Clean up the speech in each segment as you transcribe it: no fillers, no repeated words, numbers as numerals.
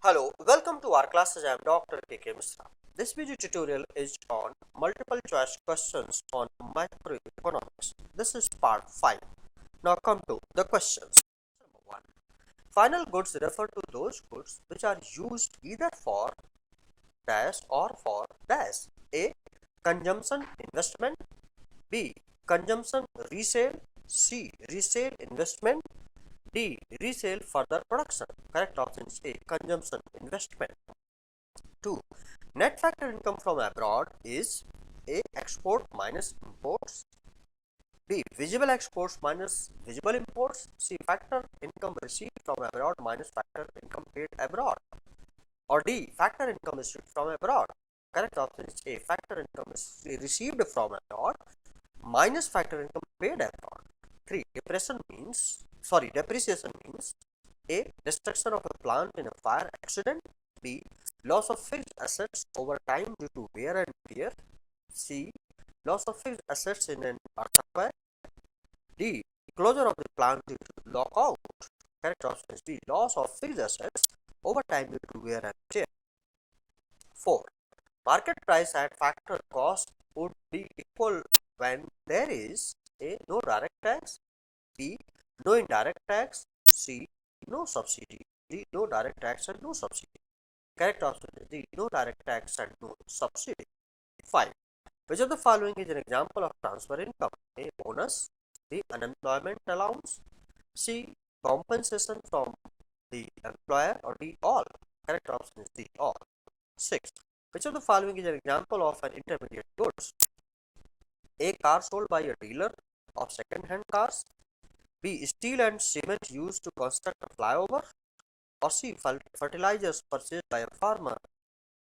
Hello, welcome to our classes. I am Dr. K.K. Misra. This video tutorial is on multiple choice questions on macroeconomics. This is part 5. Now come to the questions. Number 1. Final goods refer to those goods which are used either for dash or for dash. A. Consumption investment. B. Consumption resale. C. Resale investment. D. Resale further production. Correct option is A. Consumption investment. 2. Net factor income from abroad is A. Export minus imports. B. Visible exports minus visible imports. C. Factor income received from abroad minus factor income paid abroad. Or D. Factor income received from abroad. Correct option is A. Factor income is received from abroad minus factor income paid abroad. 3. Depreciation means A. Destruction of a plant in a fire accident. B. Loss of fixed assets over time due to wear and tear. C. Loss of fixed assets in an earthquake. D. Closure of the plant due to lockout. Correct option is B. Loss of fixed assets over time due to wear and tear. 4. Market price at factor cost would be equal when there is A. No direct tax. B. No indirect tax. C. No subsidy. D. No direct tax and no subsidy. Correct option is D. No direct tax and no subsidy. 5. Which of the following is an example of transfer income? A. Bonus. B. Unemployment allowance. C. Compensation from the employer. Or D. All. Correct option is D. All. 6. Which of the following is an example of an intermediate goods? A. Car sold by a dealer of second-hand cars. B. Steel and cement used to construct a flyover. Or C. Fertilizers purchased by a farmer.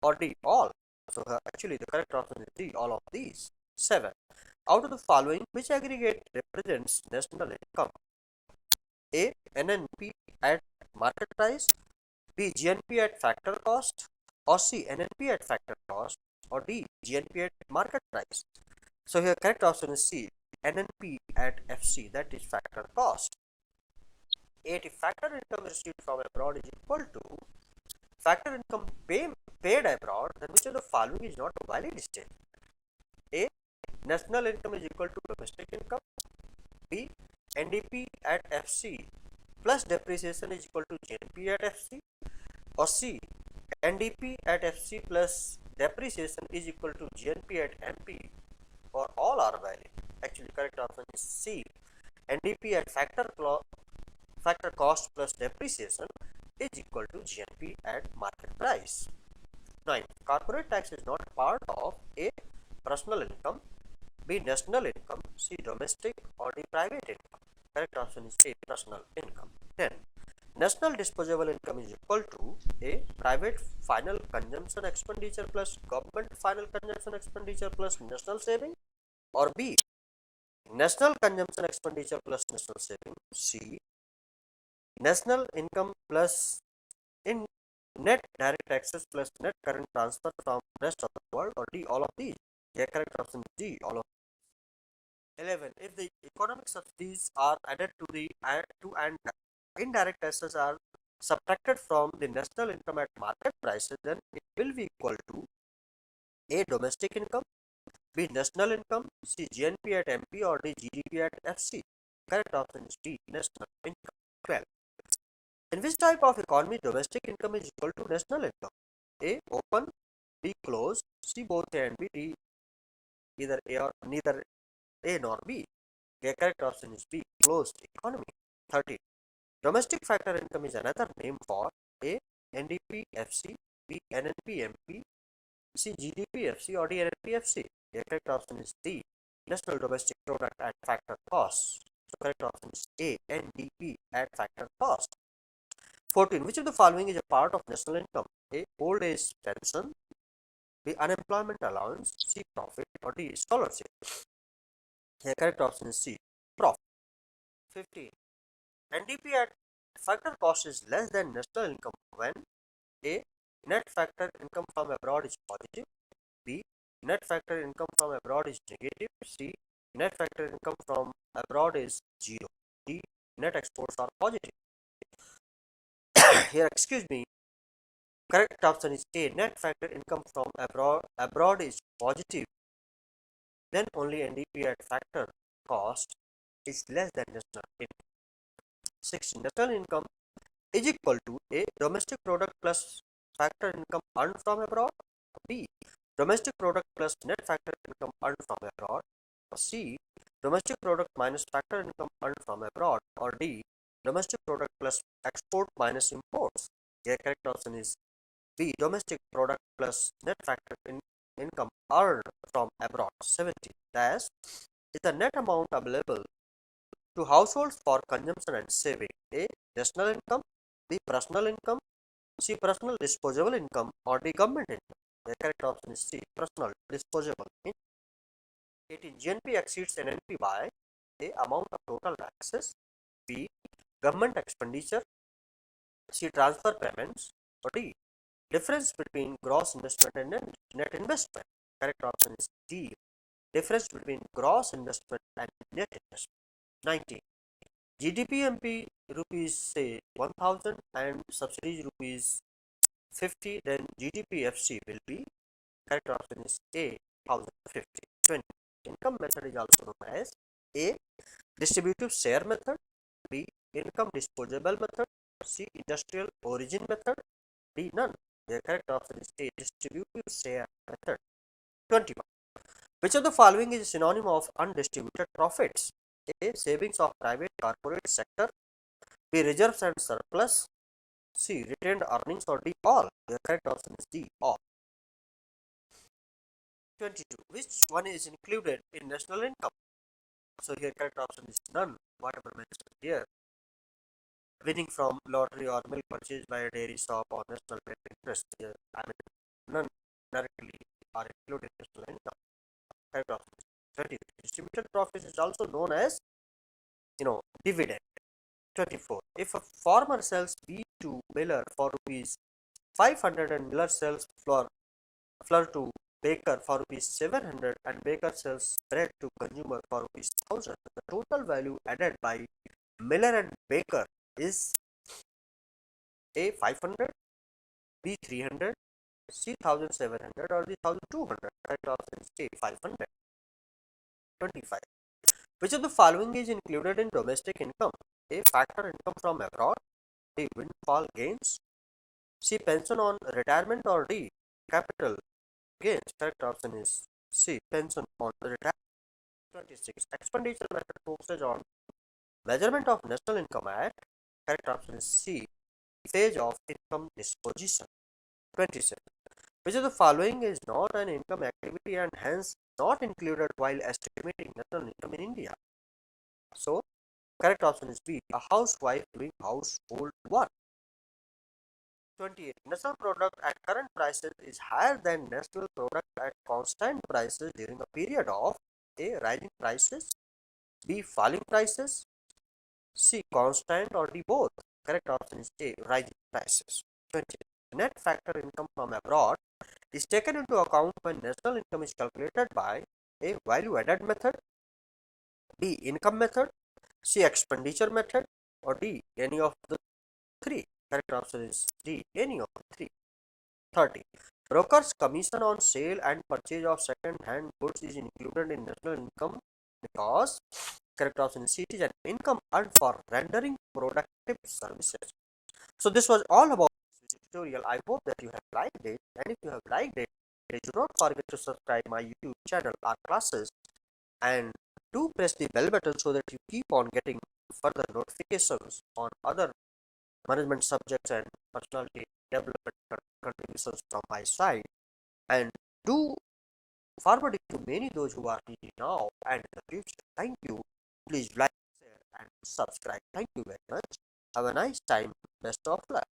Or D. All. So actually the correct option is D. All of these. 7. Out of the following, which aggregate represents national income? A. NNP at market price. B. GNP at factor cost. Or C. NNP at factor cost. Or D. GNP at market price. So here correct option is C. NNP at FC, that is factor cost. 8. If factor income received from abroad is equal to factor income paid abroad, then which of the following is not a valid statement? A. National income is equal to domestic income. B. NDP at FC plus depreciation is equal to GNP at FC. Or C. NDP at FC plus depreciation is equal to GNP at MP. Or all are valid. Actually correct option is C. NDP at factor cost plus depreciation is equal to GNP at market price. 9. Corporate tax is not part of A. Personal income, B. National income, C. Domestic, or D. Private income. Correct option is A. Personal income. 10. National disposable income is equal to A. Private final consumption expenditure plus government final consumption expenditure plus national saving. Or B. National consumption expenditure plus national saving. C. National income plus in net direct taxes plus net current transfer from rest of the world. Or D. All of these. The correct option is D. All of 11. If the economic subsidies are added to the and indirect taxes are subtracted from the national income at market prices, then it will be equal to A. Domestic income, B. National income, C. GNP at MP, or D. GDP at FC. Correct option is D. National income. 12. In which type of economy domestic income is equal to national income? A. Open, B. Closed, C. Both A and B, D. Either A or neither A nor B. The correct option is B. Closed economy. 13. Domestic factor income is another name for A. NDP FC, B. NNP MP, C. GDP FC, or D. NNP FC. The correct option is D. National domestic product at factor cost. So correct option is A. NDP at factor cost. 14. Which of the following is a part of national income? A. Old age pension, B. Unemployment allowance, C. Profit, or D. Scholarship. The correct option is C. Profit. 15. NDP at factor cost is less than national income when A. Net factor income from abroad is positive, B. Net factor income from abroad is negative, C. Net factor income from abroad is 0, D. Net exports are positive. Here, excuse me, Correct option is A. Net factor income from abroad is positive, then only NDP at factor cost is less than national income. 6. National income is equal to A. Domestic product plus factor income earned from abroad. B. Domestic product plus net factor income earned from abroad. C. Domestic product minus factor income earned from abroad. Or D. Domestic product plus export minus imports. The correct option is B. Domestic product plus net factor income earned from abroad. 70. Dash is the net amount available to households for consumption and saving. A. National income. B. Personal income. C. Personal disposable income. Or D. Government income. The correct option is C. Personal disposable income. 18. GNP exceeds NNP by A. Amount of total taxes. B. Government expenditure. C. Transfer payments. Or D. Difference between gross investment and net investment. Correct option is D. Difference between gross investment and net investment. 19. GDP MP rupees say 1000 and subsidies rupees 50, then GDP FC will be. Correct option is A. 1050. 20. Income method is also known as A. Distributive share method. B. Income disposable method. C. Industrial origin method. D. None. The correct option is A. Distributive share method. 21. Which of the following is a synonym of undistributed profits? A. Savings of private corporate sector. B. Reserves and surplus. C. Retained earnings. Or D. All. The correct option is D. All. 22. Which one is included in national income? So here correct option is none. Whatever mentioned here. Winning from lottery or milk purchased by a dairy shop or national rate interest. I mean, none directly are included in national income. Correct option is 30. Distributed profits is also known as dividend. 24. If a farmer sells wheat to miller for rupees 500 and miller sells flour to baker for rupees 700 and baker sells bread to consumer for rupees 1000, the total value added by miller and baker is A. 500, B. 300, C. 1700 or D. 1200. Correct option is A. 500. 25. Which of the following is included in domestic income? A. Factor income from abroad. B. Windfall gains. C. Pension on retirement. Or D. Capital gains. Correct option is C. Pension on retirement. 26. Expenditure method focuses on measurement of national income at. Correct option is C. Phase of income disposition. 27. Which of the following is not an income activity and hence not included while estimating national income in India? So, correct option is B. A housewife doing household work. 28. National product at current prices is higher than national product at constant prices during a period of A. Rising prices, B. Falling prices, C. Constant, or D. Both. Correct option is A. Rising prices. 20. Net factor income from abroad is taken into account when national income is calculated by A. Value added method, B. Income method, C. Expenditure method, or D. Any of the three. Correct answer is D. Any of the three. 30. Broker's commission on sale and purchase of second-hand goods is included in national income because correct option is C. It is an income earned for rendering productive services. So this was all about this tutorial. I hope that you have liked it, and if you have liked it, please do not forget to subscribe my YouTube channel, our classes, and do press the bell button so that you keep on getting further notifications on other management subjects and personality development contributions from my side, and do forward it to many those who are needy now and in the future. Thank you. Please like, share, and subscribe. Thank you very much. Have a nice time. Best of luck.